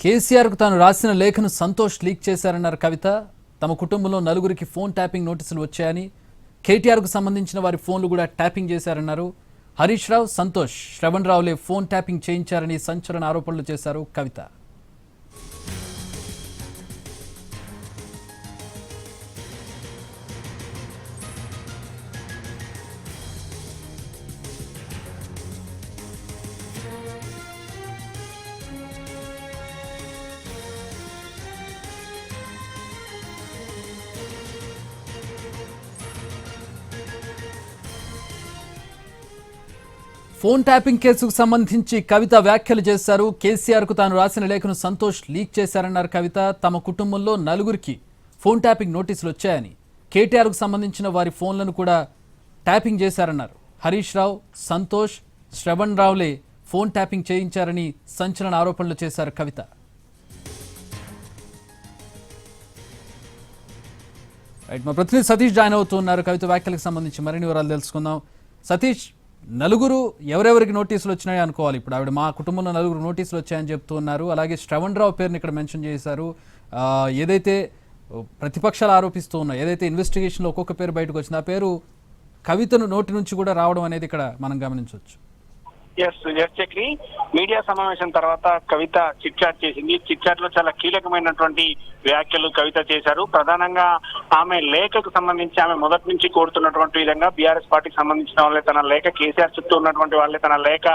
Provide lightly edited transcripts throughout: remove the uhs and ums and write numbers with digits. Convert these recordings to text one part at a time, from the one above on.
కేసీఆర్కు తాను రాసిన లేఖను సంతోష్ లీక్ చేశారన్నారు కవిత. తమ కుటుంబంలో నలుగురికి ఫోన్ ట్యాపింగ్ నోటీసులు వచ్చాయని, కేటీఆర్కు సంబంధించిన వారి ఫోన్లు కూడా ట్యాపింగ్ చేశారన్నారు. హరీష్ రావు, సంతోష్, శ్రవణ్ రావులే ఫోన్ ట్యాపింగ్ చేయించారని సంచలన ఆరోపణలు చేశారు కవిత. ఫోన్ ట్యాపింగ్ కేసుకు సంబంధించి కవిత వ్యాఖ్యలు చేశారు. కేసీఆర్కు తాను రాసిన లేఖను సంతోష్ లీక్ చేశారన్నారు కవిత. తమ కుటుంబంలో నలుగురికి ఫోన్ ట్యాపింగ్ నోటీసులు వచ్చాయని, కేటీఆర్కు సంబంధించిన వారి ఫోన్లను కూడా ట్యాపింగ్ చేశారన్నారు. హరీష్ రావు, సంతోష్, శ్రవణ్ రావులే ఫోన్ ట్యాపింగ్ చేయించారని సంచలన ఆరోపణలు చేశారు కవిత. మా ప్రతినిధి సతీష్ జాయిన్ అవుతున్నారు. కవిత వ్యాఖ్యలకు సంబంధించి మరిన్ని వివరాలు తెలుసుకుందాం. సతీష్, నలుగురు ఎవరెవరికి నోటీసులు వచ్చినాయి అనుకోవాలి? ఇప్పుడు ఆవిడ మా కుటుంబంలో నలుగురు నోటీసులు వచ్చాయని చెప్తూ ఉన్నారు. అలాగే శ్రవణ్ రావు పేరుని ఇక్కడ మెన్షన్ చేశారు. ఏదైతే ప్రతిపక్షాలు ఆరోపిస్తూ ఉన్నాయి, ఏదైతే ఇన్వెస్టిగేషన్లో ఒక్కొక్క పేరు బయటకు వచ్చింది, ఆ పేరు కవితను నోటి నుంచి కూడా రావడం అనేది ఇక్కడ మనం గమనించవచ్చు. చక్రి, మీడియా సమావేశం తర్వాత కవిత చిట్ చాట్ చేసింది. చిట్ చాట్ లో చాలా కీలకమైనటువంటి వ్యాఖ్యలు కవిత చేశారు. ప్రధానంగా ఆమె లేఖకు సంబంధించి ఆమె మొదటి నుంచి కోరుతున్నటువంటి విధంగా బీఆర్ఎస్ పార్టీకి సంబంధించిన వాళ్ళే తన లేఖ, కేసీఆర్ చుట్టూ ఉన్నటువంటి వాళ్ళే తన లేఖ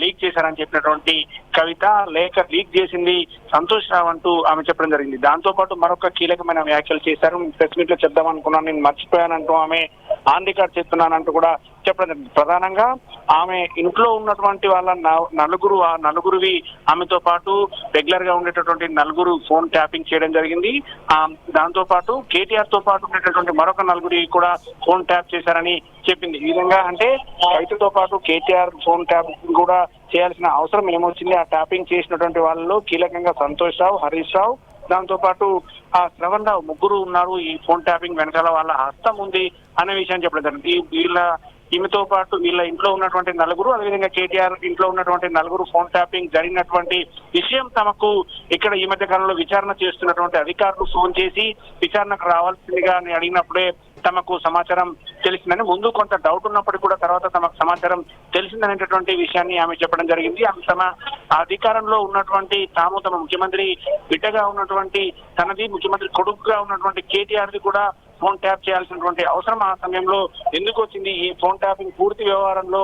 లీక్ చేశారని చెప్పినటువంటి కవిత, లేఖ లీక్ చేసింది సంతోష్ రావు అంటూ ఆమె చెప్పడం జరిగింది. దాంతో పాటు మరొక కీలకమైన వ్యాఖ్యలు చేశారు. ప్రెస్ మీట్ లో చెప్దాం అనుకున్నాను, నేను మర్చిపోయానంటూ ఆమె ఆన్ రికార్డ్ చేస్తున్నానంటూ కూడా చెప్పడం జరిగింది. ప్రధానంగా ఆమె ఇంట్లో ఉన్నటువంటి వాళ్ళ నలుగురు, ఆ నలుగురివి ఆమెతో పాటు రెగ్యులర్ గా ఉండేటటువంటి నలుగురు ఫోన్ ట్యాపింగ్ చేయడం జరిగింది. దాంతో పాటు కేటీఆర్ తో పాటు ఉండేటటువంటి మరొక నలుగురి కూడా ఫోన్ ట్యాప్ చేశారని చెప్పింది. ఈ విధంగా అంటే రైతుతో పాటు కేటీఆర్ ఫోన్ ట్యాపింగ్ కూడా చేయాల్సిన అవసరం ఏమొచ్చింది? ఆ ట్యాపింగ్ చేసినటువంటి వాళ్ళలో కీలకంగా సంతోష్ రావు, హరీష్ రావు, దాంతో పాటు ఆ శ్రవణ్ రావు, ముగ్గురు ఉన్నారు. ఈ ఫోన్ ట్యాపింగ్ వెనకాల వాళ్ళ హస్తం ఉంది అనే విషయాన్ని చెప్పడం జరిగింది. ఈమెతో పాటు వీళ్ళ ఇంట్లో ఉన్నటువంటి నలుగురు, అదేవిధంగా కేటీఆర్ ఇంట్లో ఉన్నటువంటి నలుగురు ఫోన్ ట్యాపింగ్ జరిగినటువంటి విషయం తమకు ఇక్కడ ఈ మధ్య కాలంలో విచారణ చేస్తున్నటువంటి అధికారులు ఫోన్ చేసి విచారణకు రావాల్సిందిగా అని అడిగినప్పుడే తమకు సమాచారం తెలిసిందని, ముందు కొంత డౌట్ ఉన్నప్పటికీ కూడా తర్వాత తమకు సమాచారం తెలిసిందనేటటువంటి విషయాన్ని ఆమె చెప్పడం జరిగింది. ఆమె తమ అధికారంలో ఉన్నటువంటి తాము, తమ ముఖ్యమంత్రి బిడ్డగా ఉన్నటువంటి తనది, ముఖ్యమంత్రి కొడుకుగా ఉన్నటువంటి కేటీఆర్ది కూడా ఫోన్ ట్యాప్ చేయాల్సినటువంటి అవసరం ఆ సమయంలో ఎందుకు వచ్చింది? ఈ ఫోన్ ట్యాపింగ్ పూర్తి వ్యవహారంలో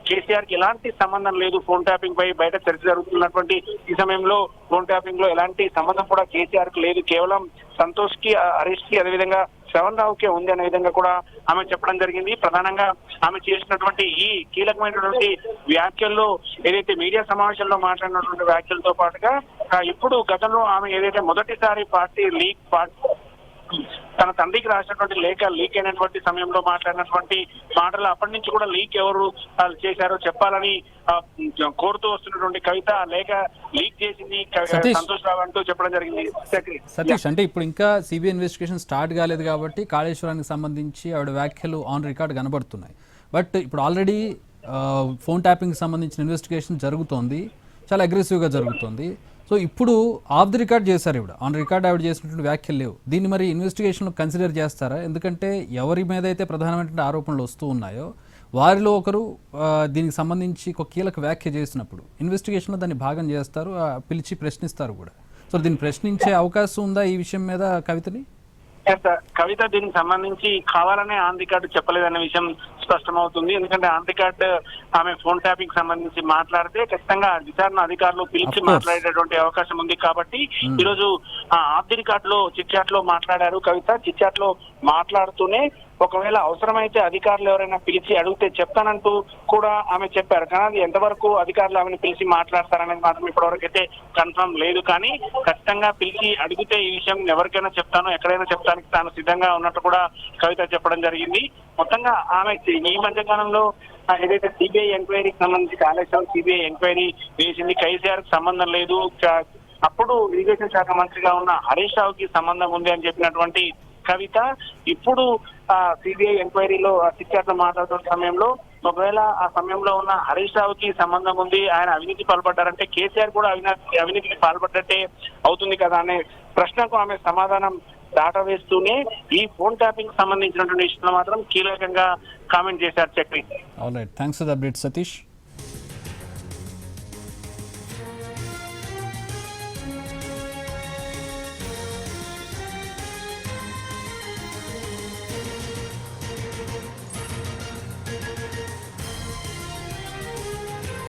కేసీఆర్ కి ఎలాంటి సంబంధం లేదు. ఫోన్ ట్యాపింగ్ పై బయట చర్చ జరుగుతున్నటువంటి ఈ సమయంలో ఫోన్ ట్యాపింగ్ లో ఎలాంటి సంబంధం కూడా కేసీఆర్ కి లేదు. కేవలం సంతోష్ కి, హరీష్ కి, అదేవిధంగా శ్రవణ్ రావుకే ఉంది అనే విధంగా కూడా ఆమె చెప్పడం జరిగింది. ప్రధానంగా ఆమె చేసినటువంటి ఈ కీలకమైనటువంటి వ్యాఖ్యల్లో ఏదైతే మీడియా సమావేశంలో మాట్లాడినటువంటి వ్యాఖ్యలతో పాటుగా ఇప్పుడు గతంలో ఆమె ఏదైతే మొదటిసారి తన తండ్రికి రాసినటువంటి లేఖ లీక్ అయినటువంటి సమయంలో మాట్లాడినటువంటి మాటలు అప్పటి నుంచి కూడా లీక్ ఎవరు చేశారో చెప్పాలని కోరుతూ వస్తున్నటువంటి కవిత లేఖ లీక్ చేసింది సంతోష్ రావు అంటూ చెప్పడం జరిగింది. సతీష్, అంటే ఇప్పుడు ఇంకా సిబిఐ ఇన్వెస్టిగేషన్ స్టార్ట్ కాలేదు కాబట్టి కాళేశ్వరానికి సంబంధించి ఆవిడ వ్యాఖ్యలు ఆన్ రికార్డ్ కనబడుతున్నాయి. బట్ ఇప్పుడు ఆల్రెడీ ఫోన్ ట్యాపింగ్ సంబంధించిన ఇన్వెస్టిగేషన్ జరుగుతోంది, చాలా అగ్రెసివ్గా జరుగుతుంది. సో ఇప్పుడు ఆఫ్ ది రికార్డ్ చేశారు, ఇవిడ ఆన్ రికార్డ్ ఆవిడ చేసినటువంటి వ్యాఖ్యలు లేవు. దీన్ని మరి ఇన్వెస్టిగేషన్లో కన్సిడర్ చేస్తారా? ఎందుకంటే ఎవరి మీద అయితే ప్రధానమైనటువంటి ఆరోపణలు వస్తూ ఉన్నాయో వారిలో ఒకరు దీనికి సంబంధించి ఒక కీలక వ్యాఖ్య చేసినప్పుడు ఇన్వెస్టిగేషన్లో దాన్ని భాగం చేస్తారు, పిలిచి ప్రశ్నిస్తారు కూడా. సో దీన్ని ప్రశ్నించే అవకాశం ఉందా ఈ విషయం మీద కవితని? కవిత దీనికి సంబంధించి కావాలనే ఆన్ రికార్డు చెప్పలేదన్న విషయం స్పష్టమవుతుంది. ఎందుకంటే ఆన్ రికార్డ్ ఆమె ఫోన్ ట్యాపింగ్ సంబంధించి మాట్లాడితే ఖచ్చితంగా విచారణ అధికారులు పిలిచి మాట్లాడేటటువంటి అవకాశం ఉంది. కాబట్టి ఈరోజు ఆఫ్ ది రికార్డ్ లో చిట్ చాట్ లో మాట్లాడారు కవిత. చిట్ చాట్ లో మాట్లాడుతూనే ఒకవేళ అవసరమైతే అధికారులు ఎవరైనా పిలిచి అడిగితే చెప్తానంటూ కూడా ఆమె చెప్పారు. కానీ అది ఎంతవరకు అధికారులు ఆమెను పిలిచి మాట్లాడతారనేది మాత్రం ఇప్పటివరకు అయితే కన్ఫర్మ్ లేదు. కానీ ఖచ్చితంగా పిలిచి అడిగితే ఈ విషయం ఎవరికైనా చెప్తాను, ఎక్కడైనా చెప్తానికి తాను సిద్ధంగా ఉన్నట్టు కూడా కవిత చెప్పడం జరిగింది. మొత్తంగా ఆమె ఈ మధ్య కాలంలో ఏదైతే సిబిఐ ఎంక్వైరీకి సంబంధించి కాళేశ్వరం సిబిఐ ఎంక్వైరీ వేసింది, కేసీఆర్ కి సంబంధం లేదు, అప్పుడు ఇరిగేషన్ శాఖ మంత్రిగా ఉన్న హరీష్ రావుకి సంబంధం ఉంది అని చెప్పినటువంటి కవిత ఇప్పుడు సిబిఐ ఎంక్వైరీలో చిట్ చాట్ లో మాట్లాడుతున్న సమయంలో ఒకవేళ ఆ సమయంలో ఉన్న హరీష్ రావుకి సంబంధం ఉంది, ఆయన అవినీతి పాల్పడ్డారంటే కేసీఆర్ కూడా అవినీతికి పాల్పడ్డట్టే అవుతుంది కదా అనే ప్రశ్నకు ఆమె సమాధానం దాటవేస్తూనే ఈ ఫోన్ ట్యాపింగ్ సంబంధించినటువంటి విషయంలో మాత్రం కీలకంగా కామెంట్ చేశారు Chakri. All right, thanks for the update Satish.